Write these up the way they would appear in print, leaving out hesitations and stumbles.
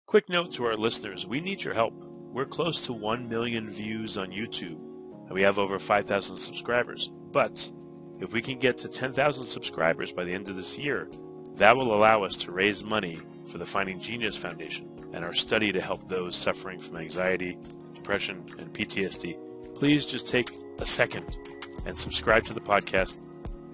Quick note to our listeners, we need your help. We're close to 1 million views on YouTube, and we have over 5,000 subscribers. But if we can get to 10,000 subscribers by the end of this year, that will allow us to raise money for the Finding Genius Foundation and our study to help those suffering from anxiety, depression, and PTSD. Please just take a second and subscribe to the podcast.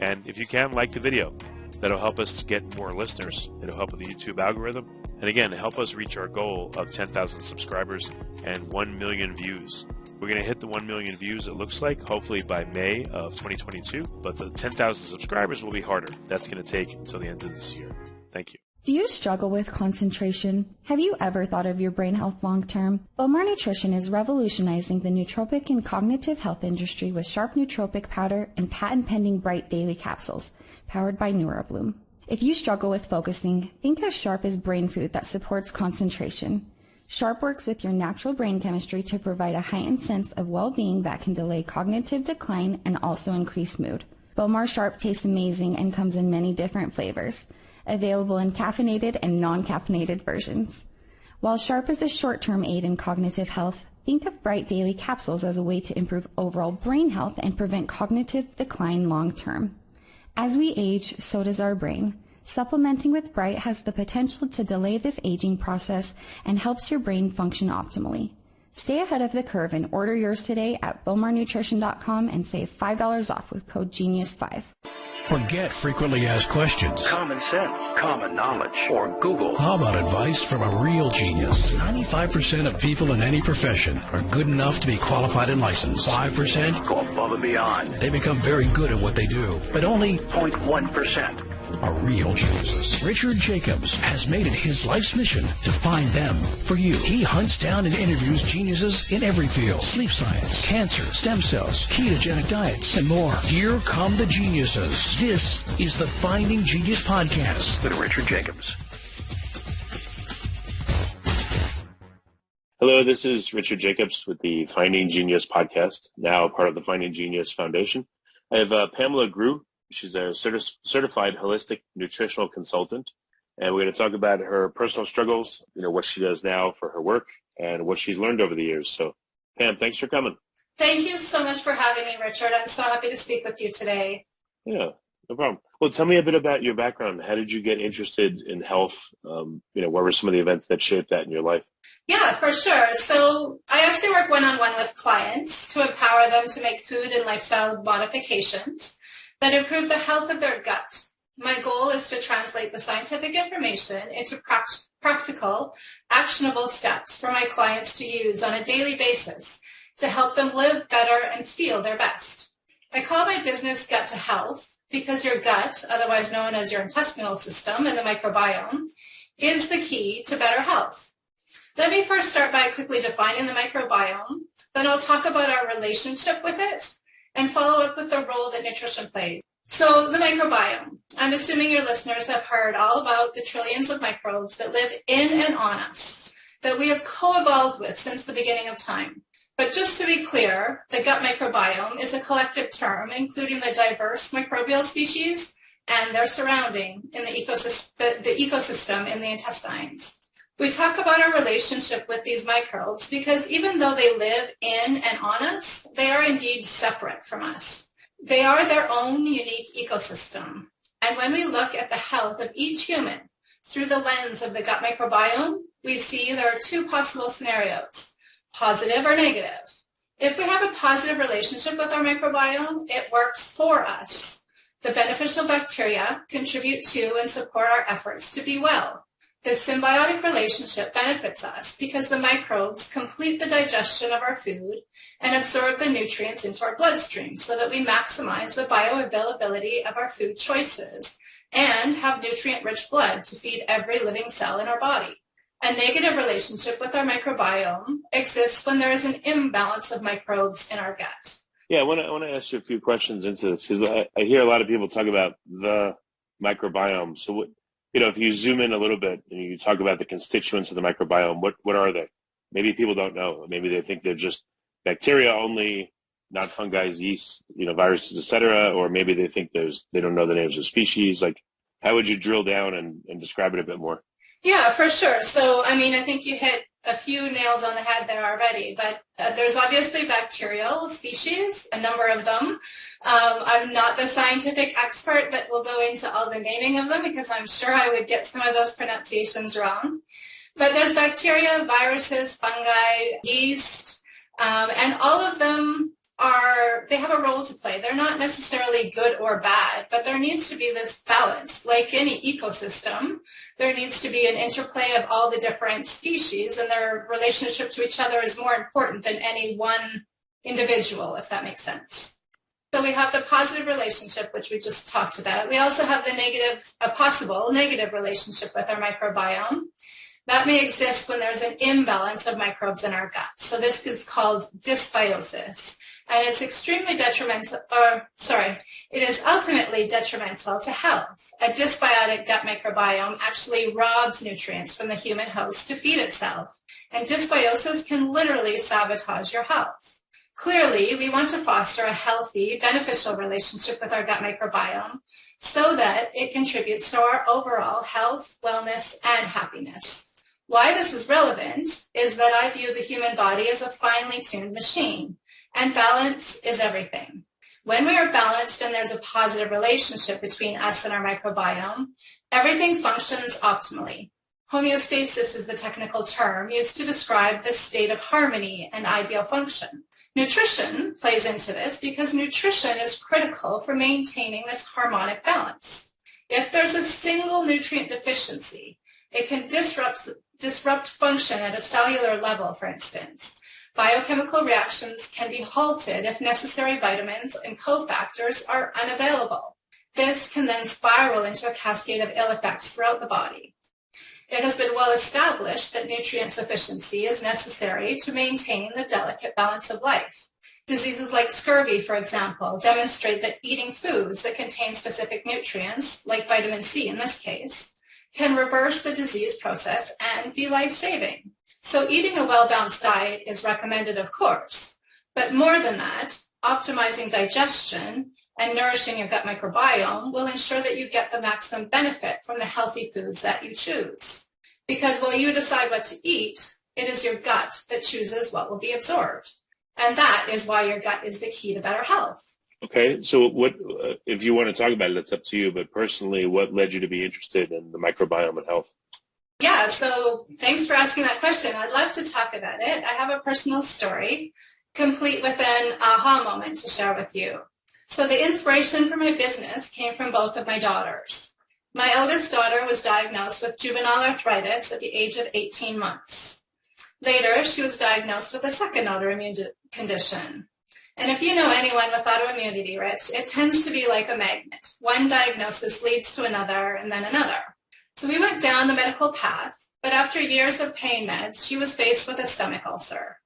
And if you can, like the video. That'll help us get more listeners. It'll help with the YouTube algorithm. And again, help us reach our goal of 10,000 subscribers and 1 million views. We're going to hit the 1 million views, it looks like, hopefully by May of 2022. But the 10,000 subscribers will be harder. That's going to take until the end of this year. Thank you. Do you struggle with concentration? Have you ever thought of your brain health long term? Bowmar Nutrition is revolutionizing the nootropic and cognitive health industry with Sharp Nootropic Powder and patent-pending Bright Daily Capsules, powered by NeuroBloom. If you struggle with focusing, think of Sharp as brain food that supports concentration. Sharp works with your natural brain chemistry to provide a heightened sense of well-being that can delay cognitive decline and also increase mood. Bowmar Sharp tastes amazing and comes in many different flavors, available in caffeinated and non-caffeinated versions. While Sharp is a short-term aid in cognitive health, think of Bright Daily Capsules as a way to improve overall brain health and prevent cognitive decline long-term. As we age, so does our brain. Supplementing with Bright has the potential to delay this aging process and helps your brain function optimally. Stay ahead of the curve and order yours today at bowmarnutrition.com and save $5 off with code GENIUS5. Forget frequently asked questions, common sense, common knowledge, or Google. How about advice from a real genius? 95% of people in any profession are good enough to be qualified and licensed. 5% go above and beyond. They become very good at what they do, but only 0.1% are real geniuses. Richard Jacobs has made it his life's mission to find them for you. He hunts down and interviews geniuses in every field: sleep science, cancer, stem cells, ketogenic diets, and more. Here come the geniuses. This is the Finding Genius Podcast with Richard Jacobs. Hello, this is Richard Jacobs with the Finding Genius Podcast, now part of the Finding Genius Foundation. I have Pamela Groulx. She's a certified holistic nutritional consultant, and we're going to talk about her personal struggles, what she does now for her work, and what she's learned over the years. So, Pam, thanks for coming. Thank you so much for having me, Richard. I'm so happy to speak with you today. Yeah, no problem. Well, tell me a bit about your background. How did you get interested in health? What were some of the events that shaped that in your life? Yeah, for sure. So I actually work one-on-one with clients to empower them to make food and lifestyle modifications that improve the health of their gut. My goal is to translate the scientific information into practical, actionable steps for my clients to use on a daily basis to help them live better and feel their best. I call my business Gut to Health because your gut, otherwise known as your intestinal system and the microbiome, is the key to better health. Let me first start by quickly defining the microbiome, then I'll talk about our relationship with it, and follow up with the role that nutrition plays. So the microbiome. I'm assuming your listeners have heard all about the trillions of microbes that live in and on us, that we have co-evolved with since the beginning of time. But just to be clear, the gut microbiome is a collective term, including the diverse microbial species and their surrounding in the ecosystem in the intestines. We talk about our relationship with these microbes because even though they live in and on us, they are indeed separate from us. They are their own unique ecosystem. And when we look at the health of each human through the lens of the gut microbiome, we see there are two possible scenarios, positive or negative. If we have a positive relationship with our microbiome, it works for us. The beneficial bacteria contribute to and support our efforts to be well. This symbiotic relationship benefits us because the microbes complete the digestion of our food and absorb the nutrients into our bloodstream so that we maximize the bioavailability of our food choices and have nutrient-rich blood to feed every living cell in our body. A negative relationship with our microbiome exists when there is an imbalance of microbes in our gut. Yeah, I want to ask you a few questions into this because I hear a lot of people talk about the microbiome. So what? If you zoom in a little bit and you talk about the constituents of the microbiome, what are they? Maybe people don't know. Maybe they think they're just bacteria only, not fungi, yeast, viruses, etc. Or maybe they think they don't know the names of species. Like, how would you drill down and describe it a bit more? Yeah, for sure. So, I mean, I think you hit a few nails on the head there already, but there's obviously bacterial species, a number of them. I'm not the scientific expert that will go into all the naming of them because I'm sure I would get some of those pronunciations wrong. But there's bacteria, viruses, fungi, yeast, and all of them they have a role to play. They're not necessarily good or bad, but there needs to be this balance. Like any ecosystem, there needs to be an interplay of all the different species, and their relationship to each other is more important than any one individual, if that makes sense. So we have the positive relationship, which we just talked about. We also have a possible negative relationship with our microbiome. That may exist when there's an imbalance of microbes in our gut. So this is called dysbiosis. And it's extremely detrimental, it is ultimately detrimental to health. A dysbiotic gut microbiome actually robs nutrients from the human host to feed itself. And dysbiosis can literally sabotage your health. Clearly, we want to foster a healthy, beneficial relationship with our gut microbiome so that it contributes to our overall health, wellness, and happiness. Why this is relevant is that I view the human body as a finely tuned machine. And balance is everything. When we are balanced and there's a positive relationship between us and our microbiome, everything functions optimally. Homeostasis is the technical term used to describe this state of harmony and ideal function. Nutrition plays into this because nutrition is critical for maintaining this harmonic balance. If there's a single nutrient deficiency, it can disrupt function at a cellular level, for instance. Biochemical reactions can be halted if necessary vitamins and cofactors are unavailable. This can then spiral into a cascade of ill effects throughout the body. It has been well established that nutrient sufficiency is necessary to maintain the delicate balance of life. Diseases like scurvy, for example, demonstrate that eating foods that contain specific nutrients, like vitamin C in this case, can reverse the disease process and be life-saving. So eating a well-balanced diet is recommended, of course, but more than that, optimizing digestion and nourishing your gut microbiome will ensure that you get the maximum benefit from the healthy foods that you choose. Because while you decide what to eat, it is your gut that chooses what will be absorbed. And that is why your gut is the key to better health. Okay, so what, if you want to talk about it, it's up to you, but personally, what led you to be interested in the microbiome and health? Yeah, so thanks for asking that question. I'd love to talk about it. I have a personal story, complete with an aha moment to share with you. So the inspiration for my business came from both of my daughters. My eldest daughter was diagnosed with juvenile arthritis at the age of 18 months. Later, she was diagnosed with a second autoimmune condition. And if you know anyone with autoimmunity, Rich, it tends to be like a magnet. One diagnosis leads to another and then another. So we went down the medical path, but after years of pain meds, she was faced with a stomach ulcer.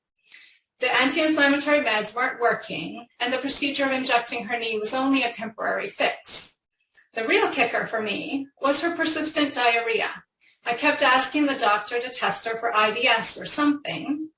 The anti-inflammatory meds weren't working, and the procedure of injecting her knee was only a temporary fix. The real kicker for me was her persistent diarrhea. I kept asking the doctor to test her for IBS or something.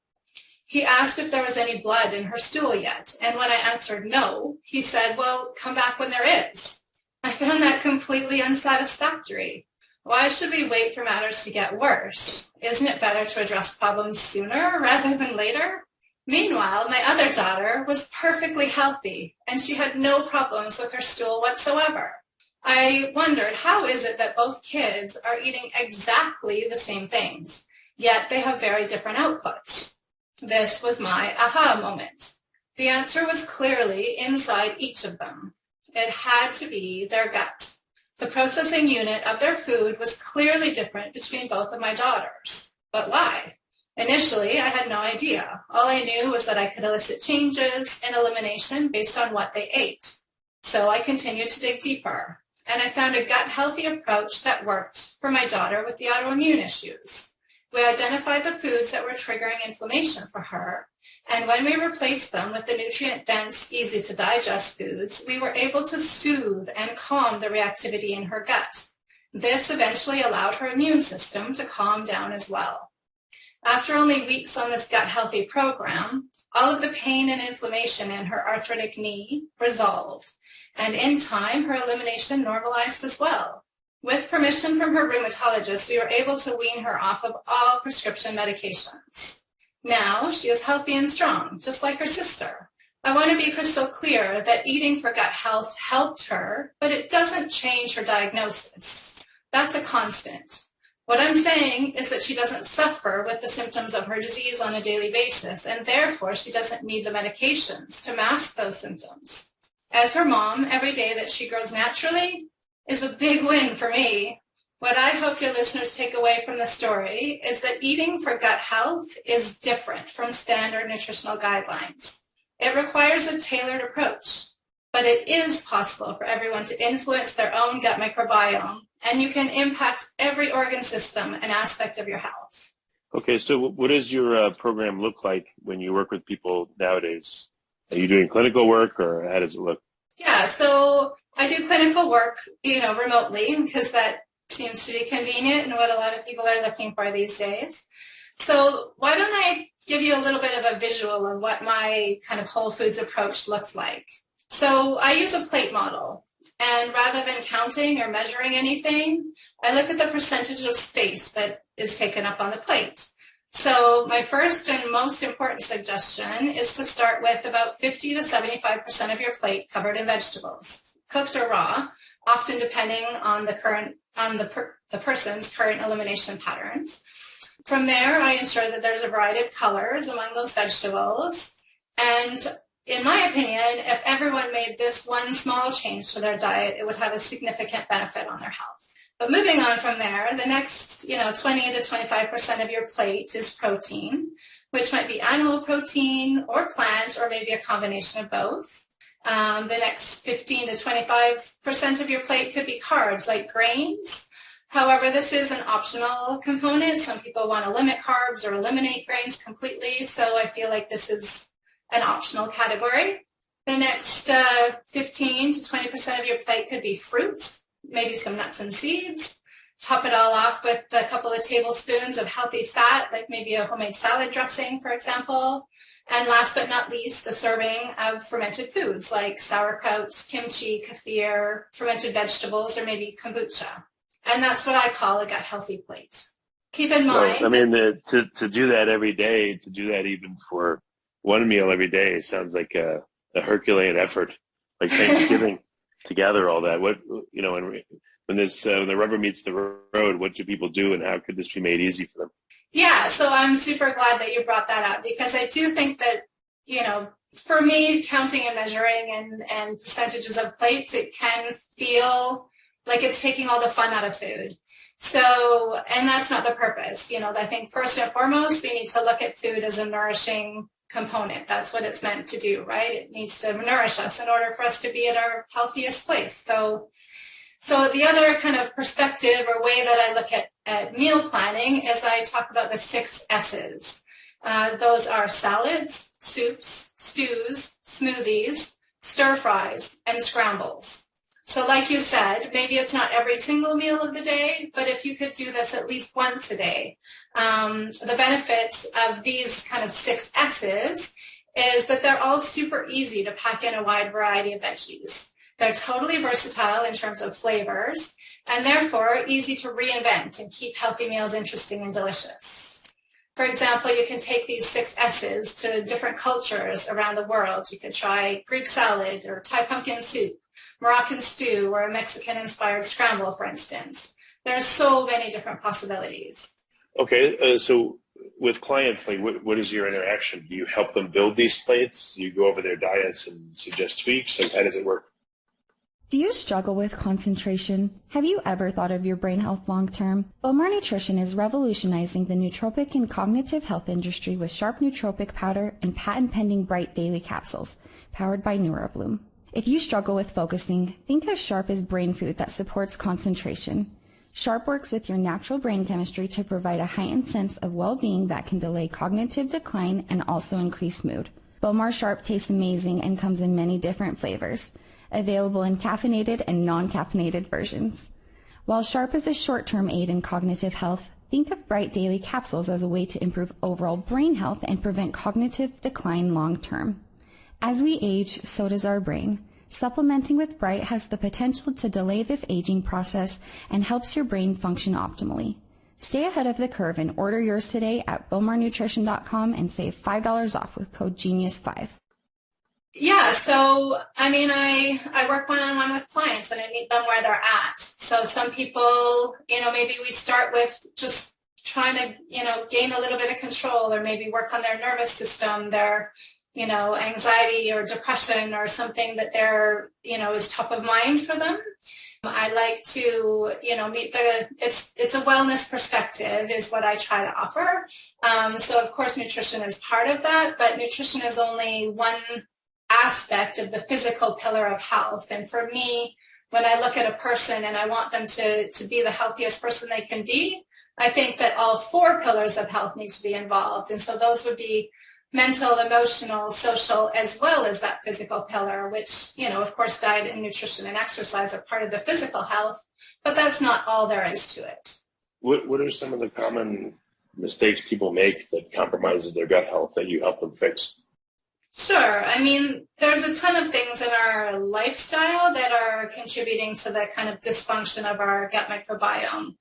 He asked if there was any blood in her stool yet, and when I answered no, he said, well, come back when there is. I found that completely unsatisfactory. Why should we wait for matters to get worse? Isn't it better to address problems sooner rather than later? Meanwhile, my other daughter was perfectly healthy, and she had no problems with her stool whatsoever. I wondered, how is it that both kids are eating exactly the same things, yet they have very different outputs? This was my aha moment. The answer was clearly inside each of them. It had to be their gut. The processing unit of their food was clearly different between both of my daughters. But why? Initially, I had no idea. All I knew was that I could elicit changes in elimination based on what they ate. So I continued to dig deeper, and I found a gut-healthy approach that worked for my daughter with the autoimmune issues. We identified the foods that were triggering inflammation for her, and when we replaced them with the nutrient-dense, easy-to-digest foods, we were able to soothe and calm the reactivity in her gut. This eventually allowed her immune system to calm down as well. After only weeks on this gut-healthy program, all of the pain and inflammation in her arthritic knee resolved, and in time, her elimination normalized as well. With permission from her rheumatologist, we were able to wean her off of all prescription medications. Now she is healthy and strong, just like her sister. I want to be crystal clear that eating for gut health helped her, but it doesn't change her diagnosis. That's a constant. What I'm saying is that she doesn't suffer with the symptoms of her disease on a daily basis, and therefore she doesn't need the medications to mask those symptoms. As her mom, every day that she grows naturally is a big win for me. What I hope your listeners take away from the story is that eating for gut health is different from standard nutritional guidelines. It requires a tailored approach, but it is possible for everyone to influence their own gut microbiome, and you can impact every organ system and aspect of your health. Okay, so what does your program look like when you work with people nowadays? Are you doing clinical work, or how does it look? Yeah, so I do clinical work, remotely, because that seems to be convenient and what a lot of people are looking for these days. So why don't I give you a little bit of a visual of what my kind of whole foods approach looks like. So I use a plate model, and rather than counting or measuring anything, I look at the percentage of space that is taken up on the plate. So my first and most important suggestion is to start with about 50 to 75% of your plate covered in vegetables, cooked or raw, often depending on the person's current elimination patterns. From there, I ensure that there's a variety of colors among those vegetables. And in my opinion, if everyone made this one small change to their diet, it would have a significant benefit on their health. But moving on from there, the next 20 to 25% of your plate is protein, which might be animal protein or plant, or maybe a combination of both. The next 15 to 25% of your plate could be carbs, like grains. However, this is an optional component. Some people want to limit carbs or eliminate grains completely, so I feel like this is an optional category. The next 15 to 20% of your plate could be fruit, maybe some nuts and seeds. Top it all off with a couple of tablespoons of healthy fat, like maybe a homemade salad dressing, for example. And last but not least, a serving of fermented foods like sauerkraut, kimchi, kefir, fermented vegetables, or maybe kombucha. And that's what I call a gut healthy plate. Keep in mind. Well, I mean, to do that every day, to do that even for one meal every day, sounds like a Herculean effort, like Thanksgiving, to gather all that. When the rubber meets the road, what do people do, and how could this be made easy for them? Yeah, so I'm super glad that you brought that up, because I do think that, for me, counting and measuring and percentages of plates, it can feel like it's taking all the fun out of food. So, and that's not the purpose. I think first and foremost, we need to look at food as a nourishing component. That's what it's meant to do, right? It needs to nourish us in order for us to be at our healthiest place. So the other kind of perspective or way that I look at meal planning is I talk about the 6 S's. Those are salads, soups, stews, smoothies, stir fries, and scrambles. So like you said, maybe it's not every single meal of the day, but if you could do this at least once a day, the benefits of these kind of 6 S's is that they're all super easy to pack in a wide variety of veggies. They're totally versatile in terms of flavors, and therefore easy to reinvent and keep healthy meals interesting and delicious. For example, you can take these 6 S's to different cultures around the world. You could try Greek salad or Thai pumpkin soup, Moroccan stew, or a Mexican-inspired scramble, for instance. There are so many different possibilities. Okay, so with clients, like what is your interaction? Do you help them build these plates? Do you go over their diets and suggest tweaks? Like, how does it work? Do you struggle with concentration? Have you ever thought of your brain health long term? Bowmar Nutrition is revolutionizing the nootropic and cognitive health industry with Sharp nootropic powder and patent-pending Bright daily capsules, powered by NeuroBloom. If you struggle with focusing, think of Sharp as brain food that supports concentration. Sharp works with your natural brain chemistry to provide a heightened sense of well-being that can delay cognitive decline and also increase mood. Bowmar Sharp tastes amazing and comes in many different flavors, available in caffeinated and non-caffeinated versions. While Sharp is a short-term aid in cognitive health, think of Bright daily capsules as a way to improve overall brain health and prevent cognitive decline long-term. As we age, so does our brain. Supplementing with Bright has the potential to delay this aging process and helps your brain function optimally. Stay ahead of the curve and order yours today at bowmarnutrition.com and save $5 off with code GENIUS5. Yeah, so I work one-on-one with clients and I meet them where they're at. So some people, maybe we start with just trying to, gain a little bit of control, or maybe work on their nervous system, their, anxiety or depression or something that they're, is top of mind for them. I like to, meet it's a wellness perspective is what I try to offer. So of course nutrition is part of that, but nutrition is only one aspect of the physical pillar of health. And for me, when I look at a person and I want them to be the healthiest person they can be, I think that all four pillars of health need to be involved. And so those would be mental, emotional, social, as well as that physical pillar, which, of course, diet and nutrition and exercise are part of the physical health, but that's not all there is to it. What are some of the common mistakes people make that compromises their gut health that you help them fix? Sure. There's a ton of things in our lifestyle that are contributing to the kind of dysfunction of our gut microbiome.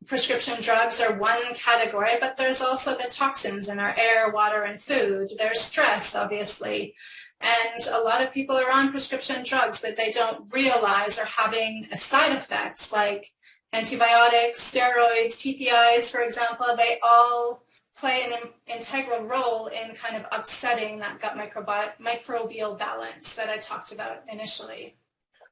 Prescription drugs are one category, but there's also the toxins in our air, water, and food. There's stress, obviously. And a lot of people are on prescription drugs that they don't realize are having side effects, like antibiotics, steroids, PPIs, for example. They all play an integral role in kind of upsetting that gut microbial balance that I talked about initially.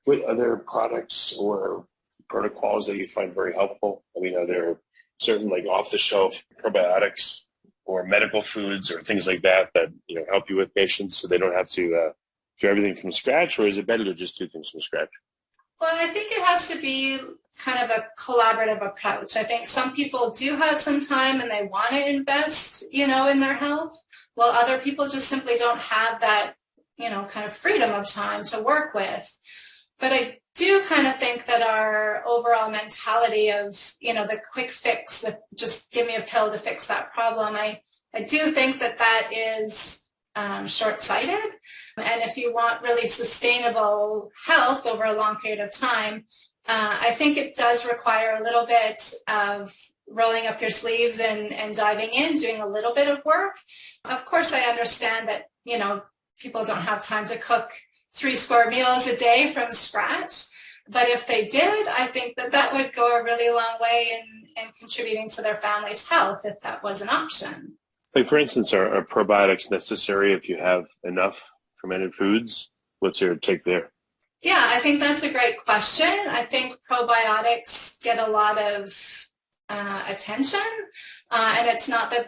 What other products or protocols that you find very helpful? Are there certain off-the-shelf probiotics or medical foods or things like that help you with patients so they don't have to do everything from scratch, or is it better to just do things from scratch? Well, I think it has to be kind of a collaborative approach. I think some people do have some time and they want to invest, in their health, while other people just simply don't have that, kind of freedom of time to work with. But I do kind of think that our overall mentality of, the quick fix with just give me a pill to fix that problem, I do think that is short-sighted. And if you want really sustainable health over a long period of time, I think it does require a little bit of rolling up your sleeves and diving in, doing a little bit of work. Of course, I understand that, people don't have time to cook 3 square meals a day from scratch. But if they did, I think that would go a really long way in contributing to their family's health if that was an option. For instance, are probiotics necessary if you have enough fermented foods? What's your take there? Yeah, I think that's a great question. I think probiotics get a lot of attention, and it's not that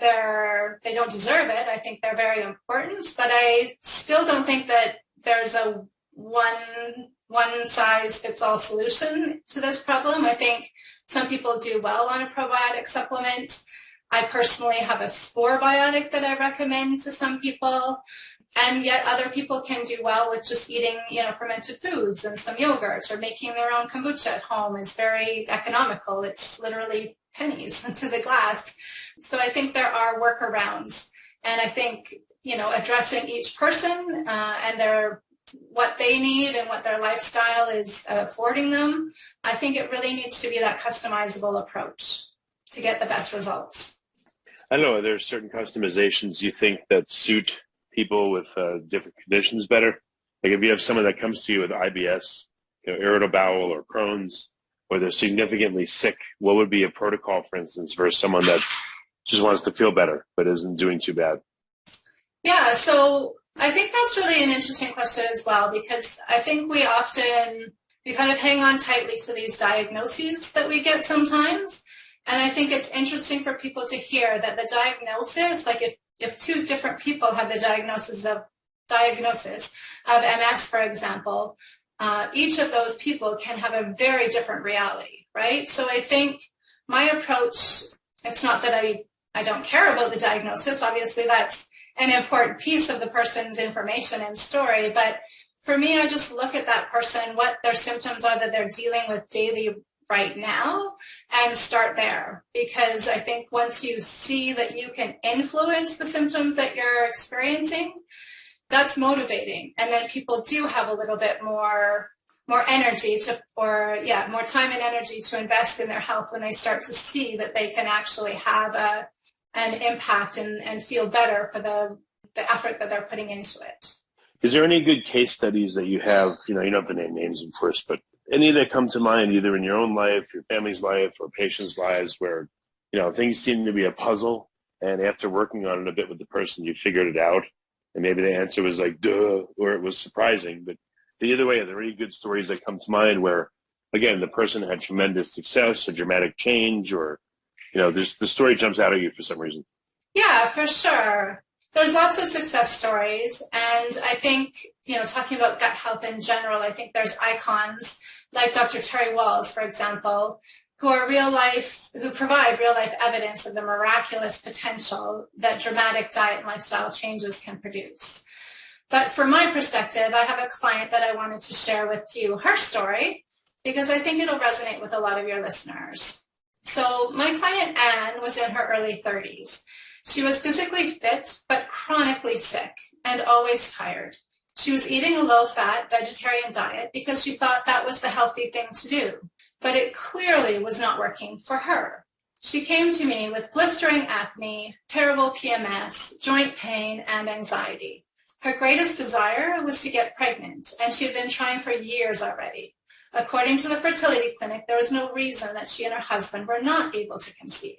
they don't deserve it. I think they're very important, but I still don't think that there's a one-size-fits-all solution to this problem. I think some people do well on a probiotic supplement. I personally have a spore biotic that I recommend to some people, and yet other people can do well with just eating, fermented foods and some yogurt, or making their own kombucha at home is very economical. It's literally pennies to the glass. So I think there are workarounds, and I think, addressing each person and what they need and what their lifestyle is affording them, I think it really needs to be that customizable approach to get the best results. I don't know, are there certain customizations you think that suit people with different conditions better? Like if you have someone that comes to you with IBS, irritable bowel or Crohn's, or they're significantly sick, what would be a protocol, for instance, for someone that just wants to feel better but isn't doing too bad? Yeah, so I think that's really an interesting question as well, because I think we kind of hang on tightly to these diagnoses that we get sometimes. And I think it's interesting for people to hear that the diagnosis, like if 2 different people have the diagnosis of MS, for example, each of those people can have a very different reality, right? So I think my approach, it's not that I don't care about the diagnosis. Obviously, that's an important piece of the person's information and story. But for me, I just look at that person, what their symptoms are that they're dealing with daily right now, and start there. Because I think once you see that you can influence the symptoms that you're experiencing, that's motivating. And then people do have a little bit more energy more time and energy to invest in their health when they start to see that they can actually have an impact and feel better for the effort that they're putting into it. Is there any good case studies that you have, you don't have to name names, of course, but any that come to mind either in your own life, your family's life, or patients' lives where, things seem to be a puzzle, and after working on it a bit with the person, you figured it out, and maybe the answer was like, duh, or it was surprising. But either way, are there any good stories that come to mind where, again, the person had tremendous success, a dramatic change, or, the story jumps out at you for some reason? Yeah, for sure. There's lots of success stories, and I think, talking about gut health in general, I think there's icons like Dr. Terry Walls, for example, who provide real life evidence of the miraculous potential that dramatic diet and lifestyle changes can produce. But from my perspective, I have a client that I wanted to share with you her story because I think it'll resonate with a lot of your listeners. So my client Anne was in her early 30s. She was physically fit, but chronically sick and always tired. She was eating a low-fat vegetarian diet because she thought that was the healthy thing to do, but it clearly was not working for her. She came to me with blistering acne, terrible PMS, joint pain, and anxiety. Her greatest desire was to get pregnant, and she had been trying for years already. According to the fertility clinic, there was no reason that she and her husband were not able to conceive.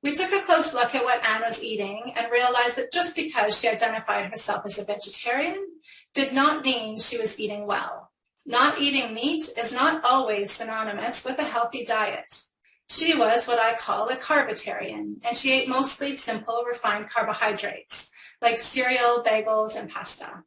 We took a close look at what Anne was eating and realized that just because she identified herself as a vegetarian did not mean she was eating well. Not eating meat is not always synonymous with a healthy diet. She was what I call a carbitarian, and she ate mostly simple, refined carbohydrates, like cereal, bagels, and pasta.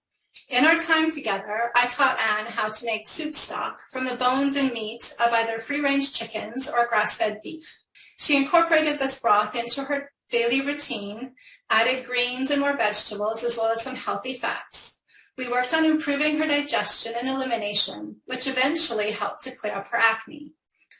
In our time together, I taught Anne how to make soup stock from the bones and meat of either free-range chickens or grass-fed beef. She incorporated this broth into her daily routine, added greens and more vegetables, as well as some healthy fats. We worked on improving her digestion and elimination, which eventually helped to clear up her acne.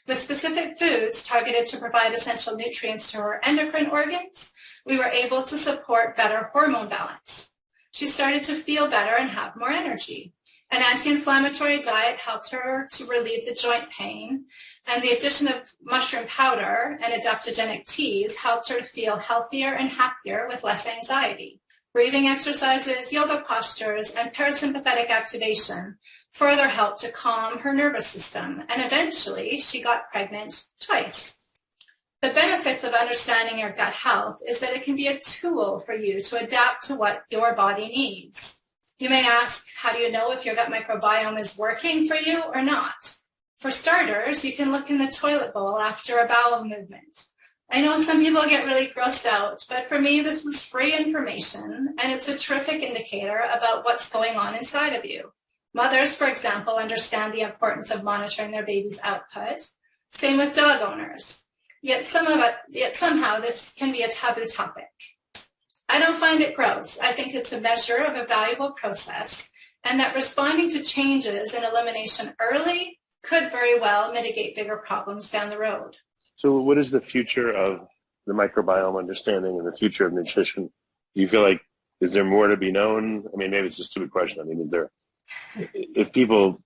With specific foods targeted to provide essential nutrients to her endocrine organs, we were able to support better hormone balance. She started to feel better and have more energy. An anti-inflammatory diet helped her to relieve the joint pain, and the addition of mushroom powder and adaptogenic teas helped her to feel healthier and happier with less anxiety. Breathing exercises, yoga postures, and parasympathetic activation further helped to calm her nervous system, and eventually she got pregnant twice. The benefits of understanding your gut health is that it can be a tool for you to adapt to what your body needs. You may ask, how do you know if your gut microbiome is working for you or not? For starters, you can look in the toilet bowl after a bowel movement. I know some people get really grossed out, but for me, this is free information, and it's a terrific indicator about what's going on inside of you. Mothers, for example, understand the importance of monitoring their baby's output. Same with dog owners. Yet somehow this can be a taboo topic. I don't find it gross. I think it's a measure of a valuable process, and that responding to changes in elimination early could very well mitigate bigger problems down the road. So what is the future of the microbiome understanding and the future of nutrition? Do you feel like, is there more to be known? I mean, maybe it's a stupid question. I mean, is there, if people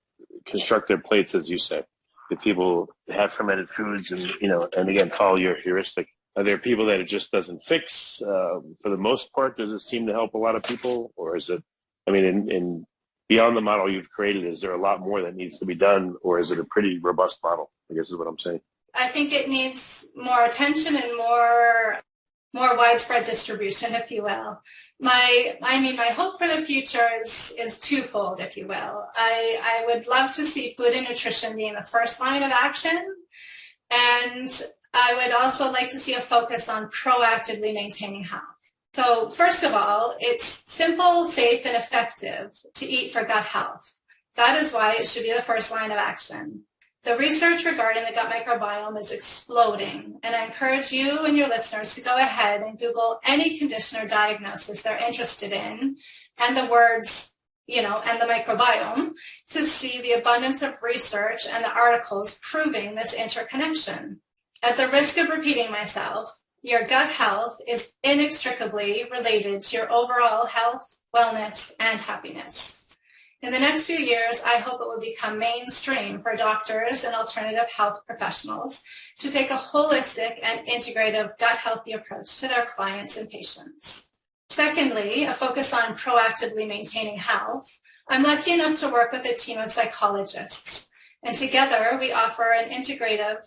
construct their plates, as you said, if people have fermented foods and, and again, follow your heuristic, are there people that it just doesn't fix? For the most part, does it seem to help a lot of people? Or is it, in beyond the model you've created, is there a lot more that needs to be done? Or is it a pretty robust model, I guess is what I'm saying? I think it needs more attention and more widespread distribution, if you will. My hope for the future is twofold, if you will. I would love to see food and nutrition being the first line of action, and I would also like to see a focus on proactively maintaining health. So first of all, it's simple, safe, and effective to eat for gut health. That is why it should be the first line of action. The research regarding the gut microbiome is exploding, and I encourage you and your listeners to go ahead and Google any condition or diagnosis they're interested in, and the words, and the microbiome, to see the abundance of research and the articles proving this interconnection. At the risk of repeating myself, your gut health is inextricably related to your overall health, wellness, and happiness. In the next few years, I hope it will become mainstream for doctors and alternative health professionals to take a holistic and integrative gut healthy approach to their clients and patients. Secondly, a focus on proactively maintaining health. I'm lucky enough to work with a team of psychologists, and together we offer an integrative,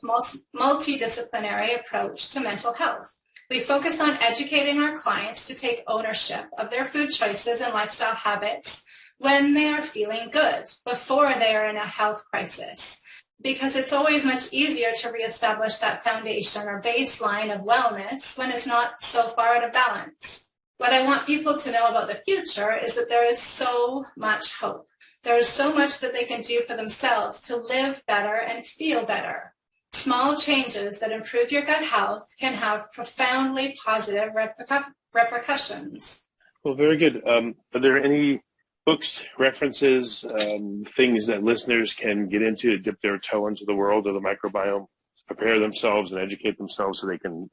multidisciplinary approach to mental health. We focus on educating our clients to take ownership of their food choices and lifestyle habits when they are feeling good, before they are in a health crisis, because it's always much easier to reestablish that foundation or baseline of wellness when it's not so far out of balance. What I want people to know about the future is that there is so much hope. There is so much that they can do for themselves to live better and feel better. Small changes that improve your gut health can have profoundly positive repercussions. Well, very good. Are there any books, references, things that listeners can get into to dip their toe into the world of the microbiome, prepare themselves and educate themselves so they can,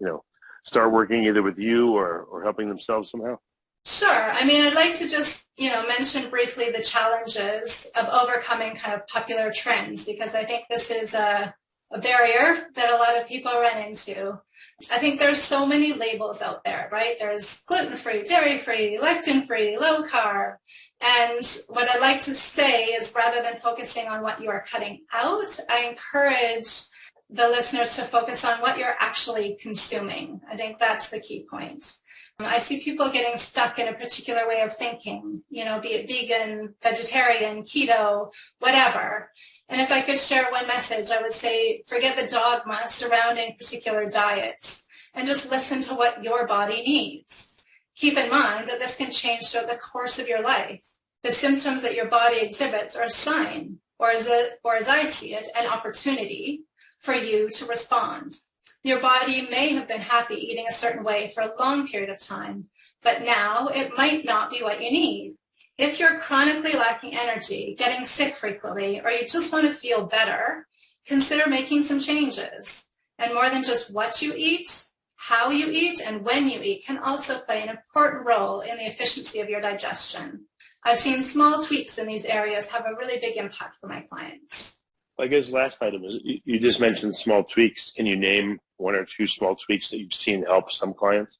start working either with you or helping themselves somehow? Sure. I'd like to just, mention briefly the challenges of overcoming kind of popular trends, because I think this is a barrier that a lot of people run into. I think there's so many labels out there, right? There's gluten-free, dairy-free, lectin-free, low-carb. And what I'd like to say is, rather than focusing on what you are cutting out, I encourage the listeners to focus on what you're actually consuming. I think that's the key point. I see people getting stuck in a particular way of thinking, be it vegan, vegetarian, keto, whatever. And if I could share one message, I would say forget the dogma surrounding particular diets and just listen to what your body needs. Keep in mind that this can change throughout the course of your life. The symptoms that your body exhibits are a sign, or as I see it, an opportunity for you to respond. Your body may have been happy eating a certain way for a long period of time, but now it might not be what you need. If you're chronically lacking energy, getting sick frequently, or you just want to feel better, consider making some changes. And more than just what you eat, how you eat and when you eat can also play an important role in the efficiency of your digestion. I've seen small tweaks in these areas have a really big impact for my clients. I guess last item is you just mentioned small tweaks. Can you name one or two small tweaks that you've seen help some clients?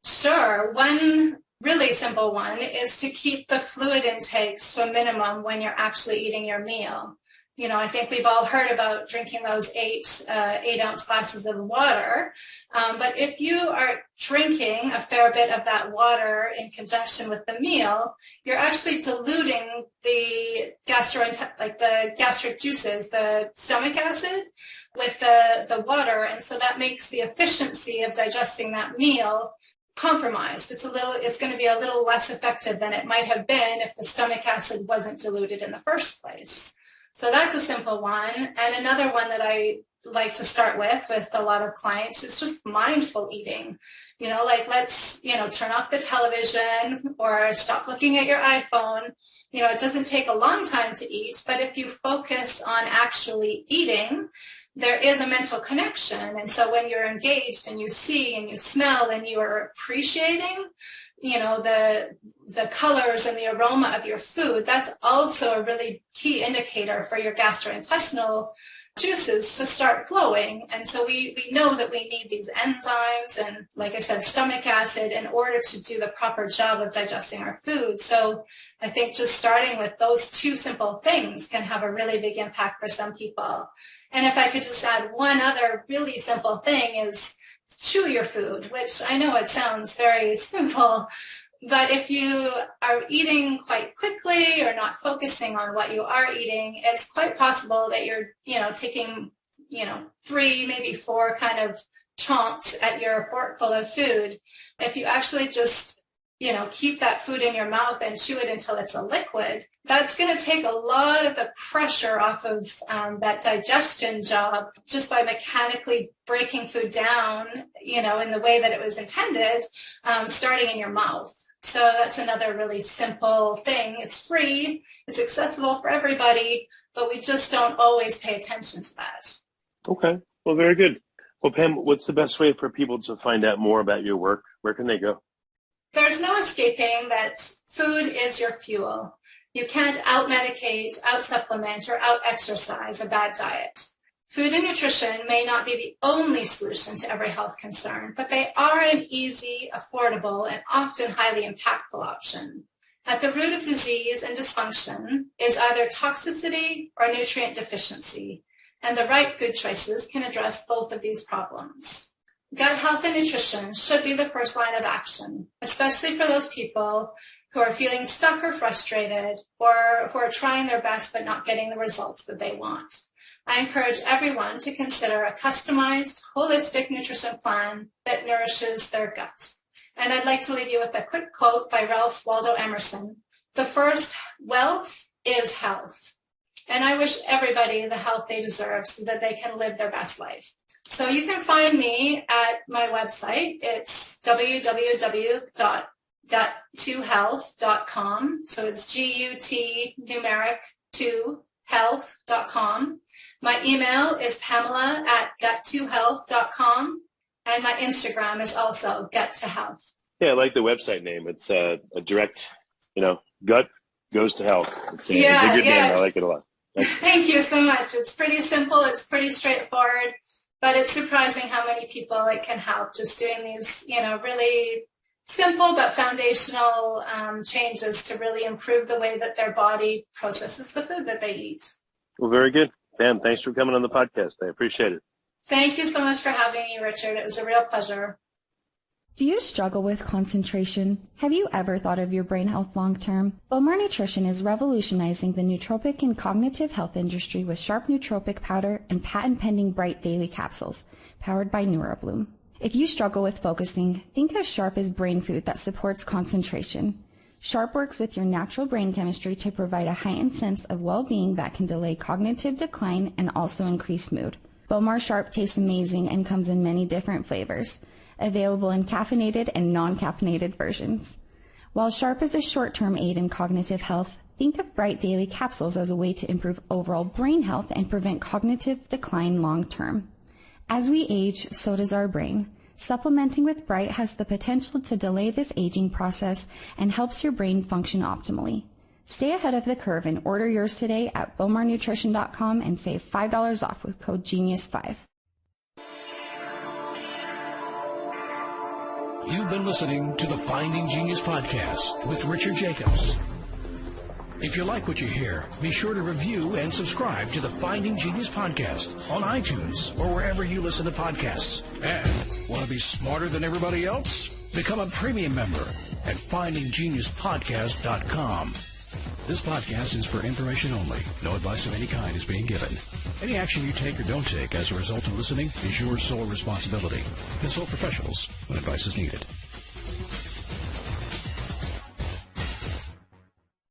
Sure. One really simple one is to keep the fluid intakes to a minimum when you're actually eating your meal. I think we've all heard about drinking those 8-ounce glasses of water. But if you are drinking a fair bit of that water in conjunction with the meal, you're actually diluting the gastric juices, the stomach acid, with the water. And so that makes the efficiency of digesting that meal compromised. It's going to be a little less effective than it might have been if the stomach acid wasn't diluted in the first place. So that's a simple one. And another one that I like to start with a lot of clients is just mindful eating. Let's, turn off the television or stop looking at your iPhone. It doesn't take a long time to eat, but if you focus on actually eating, there is a mental connection. And so when you're engaged and you see and you smell and you are appreciating, the colors and the aroma of your food, that's also a really key indicator for your gastrointestinal juices to start flowing. And so we know that we need these enzymes and, like I said, stomach acid in order to do the proper job of digesting our food. So I think just starting with those two simple things can have a really big impact for some people. And if I could just add one other really simple thing is chew your food, which I know it sounds very simple, but if you are eating quite quickly or not focusing on what you are eating, it's quite possible that you're, taking, 3, maybe 4 kind of chomps at your forkful of food. If you actually just, keep that food in your mouth and chew it until it's a liquid, that's going to take a lot of the pressure off of that digestion job just by mechanically breaking food down, in the way that it was intended, starting in your mouth. So that's another really simple thing. It's free, it's accessible for everybody, but we just don't always pay attention to that. Okay, well, very good. Well, Pam, what's the best way for people to find out more about your work? Where can they go? There's no escaping that food is your fuel. You can't out-medicate, out-supplement, or out-exercise a bad diet. Food and nutrition may not be the only solution to every health concern, but they are an easy, affordable, and often highly impactful option. At the root of disease and dysfunction is either toxicity or nutrient deficiency, and the right food choices can address both of these problems. Gut health and nutrition should be the first line of action, especially for those people who are feeling stuck or frustrated, or who are trying their best but not getting the results that they want. I encourage everyone to consider a customized, holistic nutrition plan that nourishes their gut. And I'd like to leave you with a quick quote by Ralph Waldo Emerson. The first wealth is health. And I wish everybody the health they deserve so that they can live their best life. So you can find me at my website. It's www.gut2health.com. So it's GUT numeric 2 health.com. My email is Pamela@gut2health.com. And my Instagram is also gut2health. Yeah, I like the website name. It's a direct, gut goes to health. It's a good name. I like it a lot. Thank you so much. It's pretty simple. It's pretty straightforward, but it's surprising how many people it can help just doing these, really simple but foundational changes to really improve the way that their body processes the food that they eat. Well, very good. Pam, thanks for coming on the podcast. I appreciate it. Thank you so much for having me, Richard. It was a real pleasure. Do you struggle with concentration? Have you ever thought of your brain health long term? Bowmar Nutrition is revolutionizing the nootropic and cognitive health industry with sharp nootropic powder and patent-pending bright daily capsules, powered by NeuroBloom. If you struggle with focusing, think of Sharp as brain food that supports concentration. Sharp works with your natural brain chemistry to provide a heightened sense of well-being that can delay cognitive decline and also increase mood. Bowmar Sharp tastes amazing and comes in many different flavors, available in caffeinated and non-caffeinated versions. While Sharp is a short-term aid in cognitive health, think of Bright Daily Capsules as a way to improve overall brain health and prevent cognitive decline long-term. As we age, so does our brain. Supplementing with Bright has the potential to delay this aging process and helps your brain function optimally. Stay ahead of the curve and order yours today at bowmarnutrition.com and save $5 off with code GENIUS5. You've been listening to the Finding Genius podcast with Richard Jacobs. If you like what you hear, be sure to review and subscribe to the Finding Genius podcast on iTunes or wherever you listen to podcasts. And want to be smarter than everybody else? Become a premium member at findinggeniuspodcast.com. This podcast is for information only. No advice of any kind is being given. Any action you take or don't take as a result of listening is your sole responsibility. Consult professionals when advice is needed.